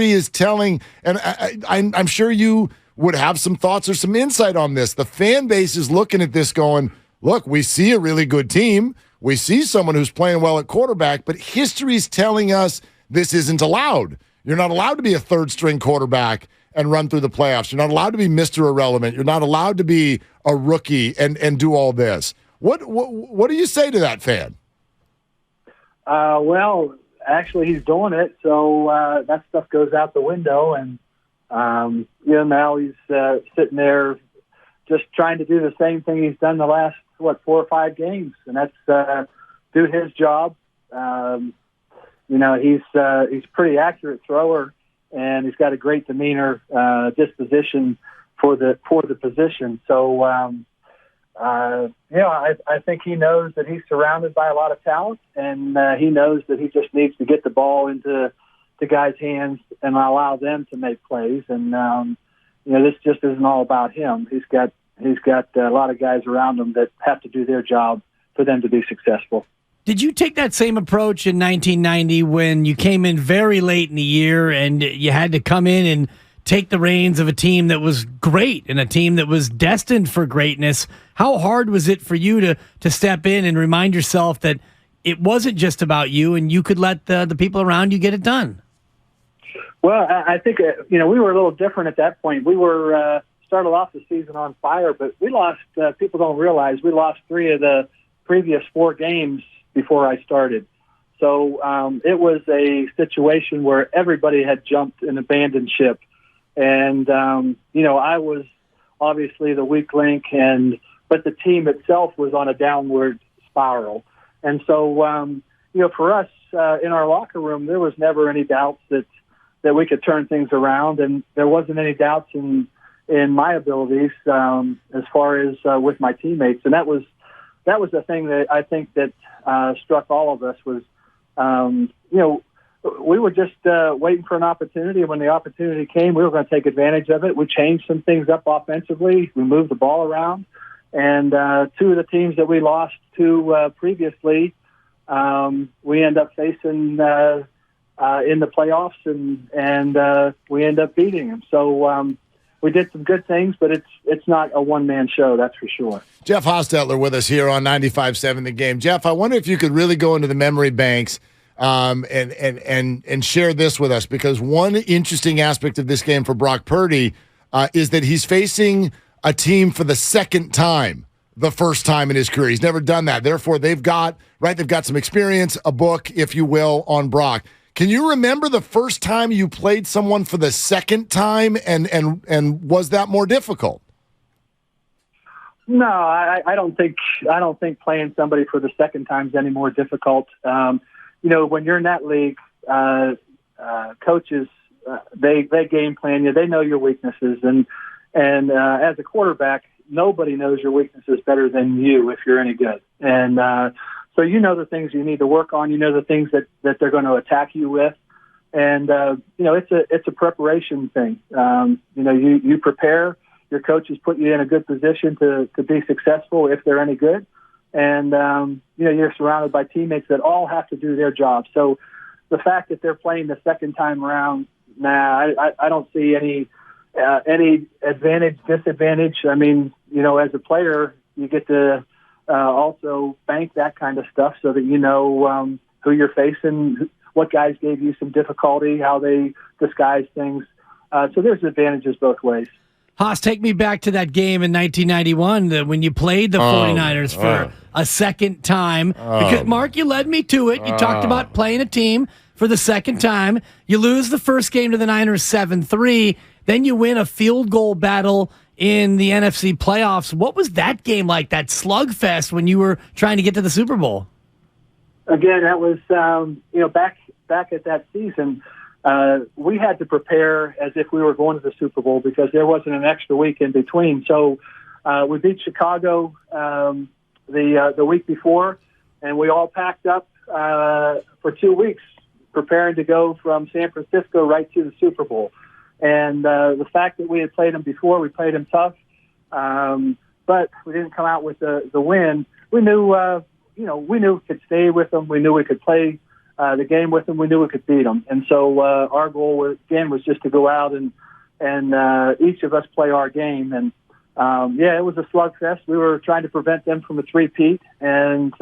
is telling, and I'm sure you would have some thoughts or some insight on this. The fan base is looking at this going, look, we see a really good team. We see someone who's playing well at quarterback, but history's telling us this isn't allowed. You're not allowed to be a third-string quarterback and run through the playoffs. You're not allowed to be Mr. Irrelevant. You're not allowed to be a rookie and do all this. What do you say to that fan? Well, actually, he's doing it, so that stuff goes out the window, and now he's sitting there just trying to do the same thing he's done the last 4 or 5 games, and that's do his job. He's a pretty accurate thrower, and he's got a great demeanor, disposition for the position. So, I think he knows that he's surrounded by a lot of talent, and he knows that he just needs to get the ball into the guys' hands and allow them to make plays. And this just isn't all about him. He's got a lot of guys around him that have to do their job for them to be successful. Did you take that same approach in 1990 when you came in very late in the year and you had to come in and take the reins of a team that was great and a team that was destined for greatness? How hard was it for you to step in and remind yourself that it wasn't just about you and you could let the people around you get it done? Well, I think, we were a little different at that point. We were started off the season on fire, but we lost, people don't realize, we lost 3 of the previous 4 games before I started. So it was a situation where everybody had jumped and abandoned ship. And, I was obviously the weak link, but the team itself was on a downward spiral. And so, for us in our locker room, there was never any doubts that we could turn things around. And there wasn't any doubts in my abilities as far as with my teammates. And that was the thing that I think that struck all of us was, we were just waiting for an opportunity. When the opportunity came, we were going to take advantage of it. We changed some things up offensively. We moved the ball around. And 2 of the teams that we lost to previously, we end up facing in the playoffs, and we end up beating them. So we did some good things, but it's not a one-man show, that's for sure. Jeff Hostetler with us here on 95.7 The Game. Jeff, I wonder if you could really go into the memory banks and share this with us, because one interesting aspect of this game for Brock Purdy is that he's facing a team for the second time, the first time in his career. He's never done that. Therefore, they've got some experience, a book, if you will, on Brock. Can you remember the first time you played someone for the second time, and was that more difficult? No, I don't think playing somebody for the second time is any more difficult. When you're in that league, coaches they game plan you. They know your weaknesses, and as a quarterback, nobody knows your weaknesses better than you if you're any good. And so the things you need to work on. The things that they're going to attack you with, and it's a preparation thing. You prepare. Your coaches put you in a good position to be successful if they're any good, and you're surrounded by teammates that all have to do their job. So the fact that they're playing the second time around, I don't see any advantage, disadvantage. I mean, as a player, you get to also bank that kind of stuff so that who you're facing, what guys gave you some difficulty, how they disguise things. So there's advantages both ways. Haas, take me back to that game in 1991 when you played the 49ers for a second time. Because, Mark, you led me to it. You talked about playing a team for the second time. You lose the first game to the Niners 7-3. Then you win a field goal battle in the NFC playoffs. What was that game like, that slugfest when you were trying to get to the Super Bowl? Again, that was, back at that season, we had to prepare as if we were going to the Super Bowl because there wasn't an extra week in between. So we beat Chicago the week before, and we all packed up for 2 weeks preparing to go from San Francisco right to the Super Bowl. And the fact that we had played them before, we played them tough, but we didn't come out with the win. We knew, we knew we could stay with them. We knew we could play the game with them, we knew we could beat them. And so our goal was just to go out and each of us play our game. And it was a slugfest. We were trying to prevent them from a three-peat, and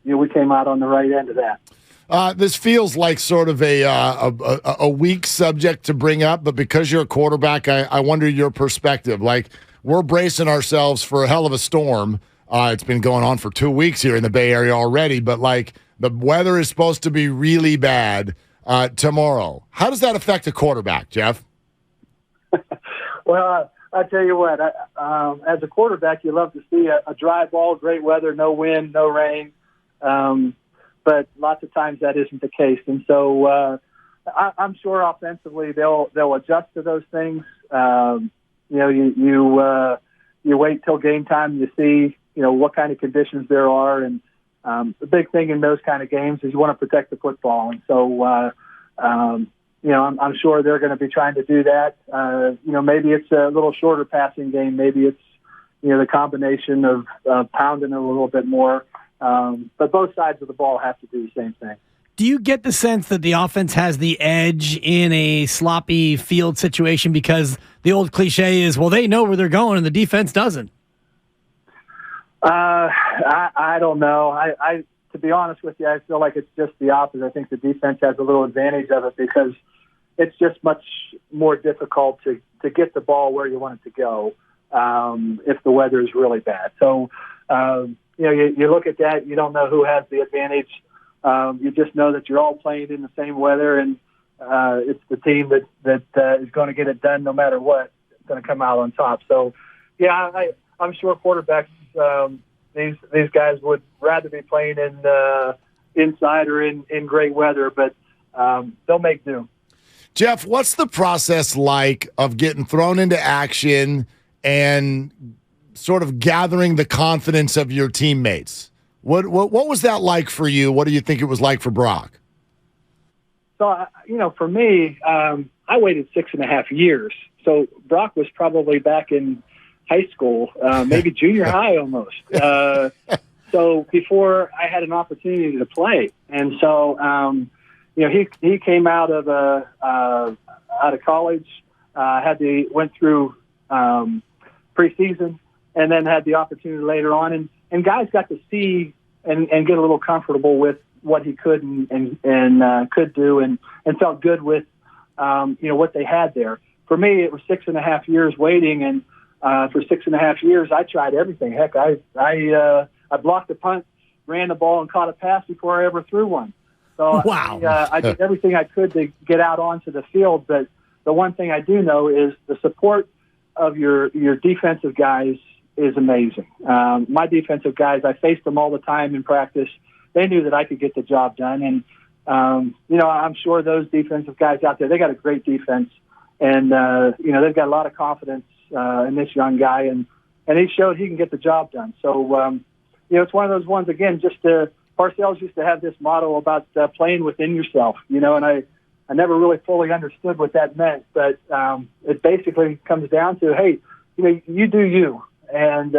we came out on the right end of that. This feels like sort of a weak subject to bring up, but because you're a quarterback, I wonder your perspective. Like, we're bracing ourselves for a hell of a storm. It's been going on for 2 weeks here in the Bay Area already, but like the weather is supposed to be really bad tomorrow. How does that affect a quarterback, Jeff? Well, I tell you what, as a quarterback, you love to see a dry ball, great weather, no wind, no rain. But lots of times that isn't the case. And so I'm sure offensively they'll adjust to those things. You wait till game time, you see, what kind of conditions there are. And the big thing in those kind of games is you want to protect the football. And so, I'm sure they're going to be trying to do that. Maybe it's a little shorter passing game. Maybe it's, the combination of pounding it a little bit more. But both sides of the ball have to do the same thing. Do you get the sense that the offense has the edge in a sloppy field situation because the old cliche is, well, they know where they're going and the defense doesn't? I don't know. I to be honest with you, I feel like it's just the opposite. I think the defense has a little advantage of it because it's just much more difficult to get the ball where you want it to go if the weather is really bad. So, you look at that, you don't know who has the advantage. You just know that you're all playing in the same weather, and it's the team that is going to get it done no matter what. It's going to come out on top. So, I'm sure quarterbacks, these guys would rather be playing in inside or in great weather, but they'll make do. Jeff, what's the process like of getting thrown into action and sort of gathering the confidence of your teammates? What was that like for you? What do you think it was like for Brock? So, for me, I waited 6.5 years. So Brock was probably back in high school, maybe junior high almost. So before I had an opportunity to play. And so, he came out of college, went through preseason, and then had the opportunity later on. And guys got to see and get a little comfortable with what he could and could do and felt good with, what they had there. For me, it was 6.5 years waiting, and for 6.5 years, I tried everything. Heck, I blocked a punt, ran the ball, and caught a pass before I ever threw one. So wow. I did everything I could to get out onto the field. But the one thing I do know is the support of your defensive guys is amazing. My defensive guys, I faced them all the time in practice. They knew that I could get the job done. And, I'm sure those defensive guys out there, they got a great defense. And, they've got a lot of confidence in this young guy. And he showed he can get the job done. So, it's one of those ones, again, Parcells used to have this motto about playing within yourself, and I never really fully understood what that meant. But it basically comes down to, hey, you do you. And,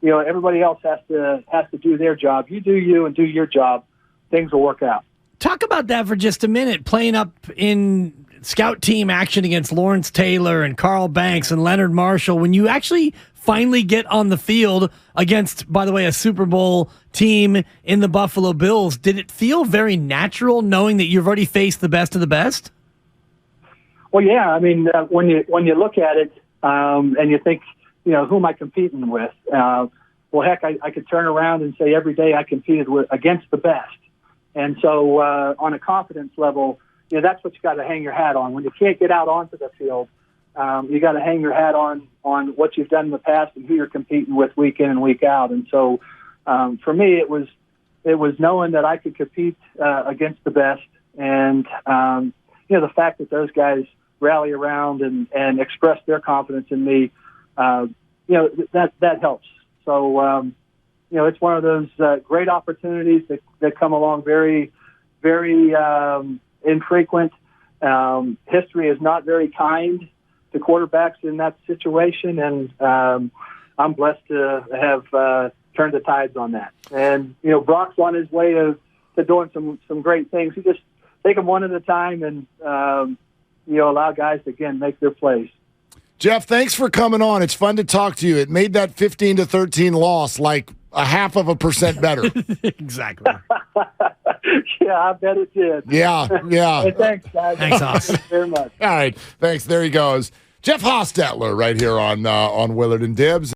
everybody else has to do their job. You do you and do your job. Things will work out. Talk about that for just a minute, playing up in scout team action against Lawrence Taylor and Carl Banks and Leonard Marshall. When you actually finally get on the field against, by the way, a Super Bowl team in the Buffalo Bills, did it feel very natural knowing that you've already faced the best of the best? Well, yeah. I mean, when you look at it and you think, who am I competing with? Well, heck, I could turn around and say every day I competed against the best. And so on a confidence level, that's what you got to hang your hat on. When you can't get out onto the field, you got to hang your hat on what you've done in the past and who you're competing with week in and week out. And so for me, it was knowing that I could compete against the best. And, the fact that those guys rally around and express their confidence in me, that helps. So, it's one of those great opportunities that come along very, very infrequent. History is not very kind to quarterbacks in that situation, and I'm blessed to have turned the tides on that. And Brock's on his way of doing some great things. You just take them one at a time and, allow guys to, again, make their plays. Jeff, thanks for coming on. It's fun to talk to you. It made that 15-13 loss like 0.5% better. Exactly. Yeah, I bet it did. Yeah. Hey, thanks, guys. Thanks, Hoss. Thanks very much. All right. Thanks. There he goes. Jeff Hostetler right here on Willard and Dibs.